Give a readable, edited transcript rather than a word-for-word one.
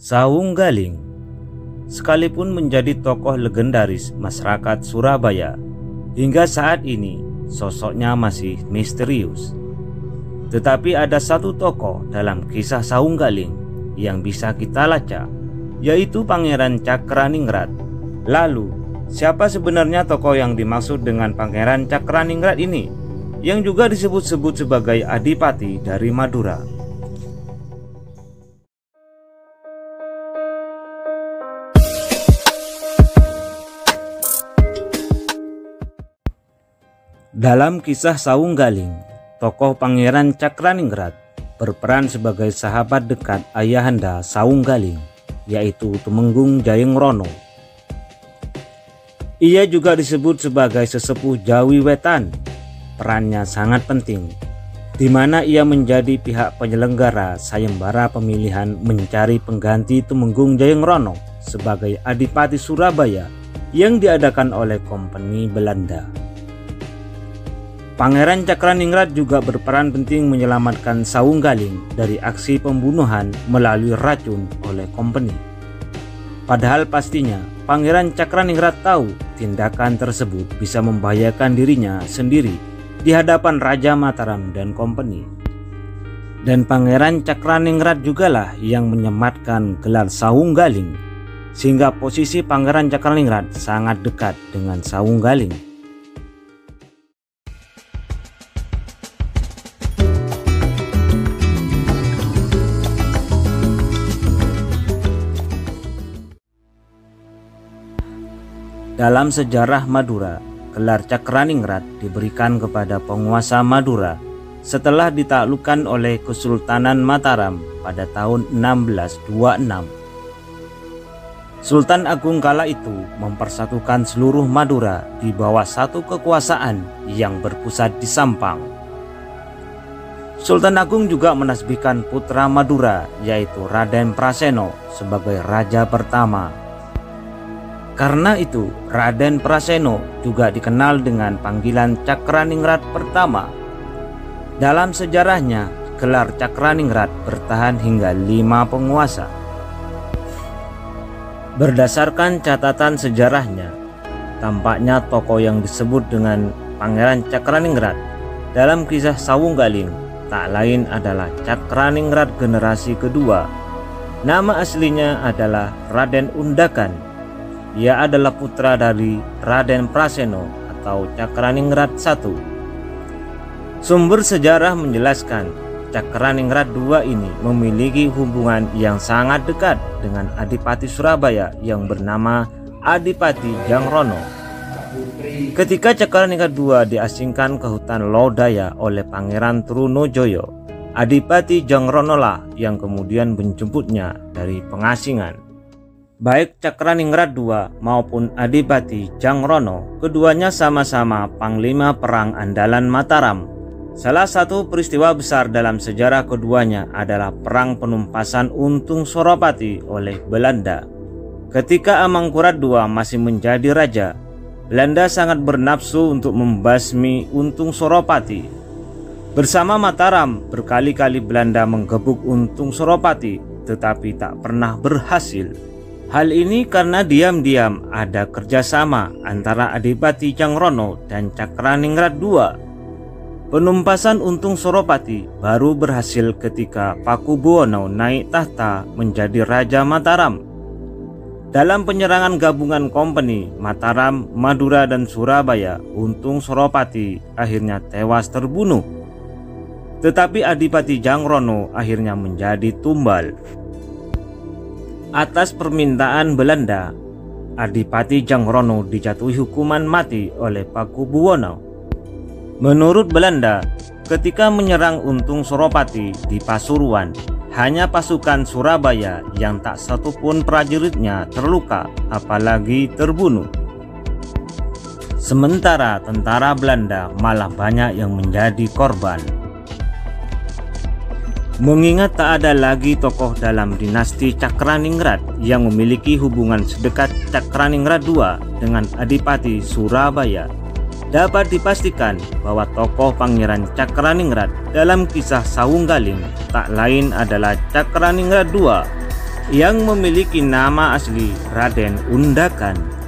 Sawung Galing, sekalipun menjadi tokoh legendaris masyarakat Surabaya, hingga saat ini sosoknya masih misterius. Tetapi ada satu tokoh dalam kisah Sawung Galing yang bisa kita lacak, yaitu Pangeran Cakraningrat. Lalu, siapa sebenarnya tokoh yang dimaksud dengan Pangeran Cakraningrat ini, yang juga disebut-sebut sebagai Adipati dari Madura? Dalam kisah Sawung Galing, tokoh Pangeran Cakraningrat berperan sebagai sahabat dekat ayahanda Sawung Galing, yaitu Tumenggung Jayeng Rono. Ia juga disebut sebagai sesepuh Jawi Wetan. Perannya sangat penting, di mana ia menjadi pihak penyelenggara sayembara pemilihan mencari pengganti Tumenggung Jayeng Rono sebagai Adipati Surabaya yang diadakan oleh Kompeni Belanda. Pangeran Cakraningrat juga berperan penting menyelamatkan Sawung Galing dari aksi pembunuhan melalui racun oleh Kompeni. Padahal pastinya Pangeran Cakraningrat tahu tindakan tersebut bisa membahayakan dirinya sendiri di hadapan Raja Mataram dan Kompeni. Dan Pangeran Cakraningrat jugalah yang menyematkan gelar Sawung Galing, sehingga posisi Pangeran Cakraningrat sangat dekat dengan Sawung Galing. Dalam sejarah Madura, gelar Cakraningrat diberikan kepada penguasa Madura setelah ditaklukkan oleh Kesultanan Mataram pada tahun 1626. Sultan Agung kala itu mempersatukan seluruh Madura di bawah satu kekuasaan yang berpusat di Sampang. Sultan Agung juga menasbihkan putra Madura, yaitu Raden Praseno, sebagai raja pertama. Karena itu, Raden Praseno juga dikenal dengan panggilan Cakraningrat pertama. Dalam sejarahnya, gelar Cakraningrat bertahan hingga 5 penguasa. Berdasarkan catatan sejarahnya, tampaknya tokoh yang disebut dengan Pangeran Cakraningrat dalam kisah Sawung Galing tak lain adalah Cakraningrat generasi kedua. Nama aslinya adalah Raden Undakan. Ia adalah putra dari Raden Praseno atau Cakraningrat I. Sumber sejarah menjelaskan Cakraningrat II ini memiliki hubungan yang sangat dekat dengan Adipati Surabaya yang bernama Adipati Jangrono. Ketika Cakraningrat II diasingkan ke hutan Lodaya oleh Pangeran Trunojoyo, Adipati Jangrono lah yang kemudian menjemputnya dari pengasingan. Baik Cakraningrat II maupun Adipati Jangrono, keduanya sama-sama panglima perang andalan Mataram. Salah satu peristiwa besar dalam sejarah keduanya adalah perang penumpasan Untung Suropati oleh Belanda. Ketika Amangkurat II masih menjadi raja, Belanda sangat bernafsu untuk membasmi Untung Suropati. Bersama Mataram, berkali-kali Belanda menggebuk Untung Suropati, tetapi tak pernah berhasil. Hal ini karena diam-diam ada kerjasama antara Adipati Jangrono dan Cakraningrat II. Penumpasan Untung Suropati baru berhasil ketika Pakubuwono naik tahta menjadi Raja Mataram. Dalam penyerangan gabungan kompeni Mataram, Madura, dan Surabaya, Untung Suropati akhirnya tewas terbunuh. Tetapi Adipati Jangrono akhirnya menjadi tumbal. Atas permintaan Belanda, Adipati Jangrono dijatuhi hukuman mati oleh Pakubuwono. Menurut Belanda, ketika menyerang Untung Suropati di Pasuruan, hanya pasukan Surabaya yang tak satupun prajuritnya terluka, apalagi terbunuh. Sementara tentara Belanda malah banyak yang menjadi korban. Mengingat tak ada lagi tokoh dalam dinasti Cakraningrat yang memiliki hubungan sedekat Cakraningrat II dengan Adipati Surabaya, dapat dipastikan bahwa tokoh Pangeran Cakraningrat dalam kisah Sawung Galing tak lain adalah Cakraningrat II. yang memiliki nama asli Raden Undakan.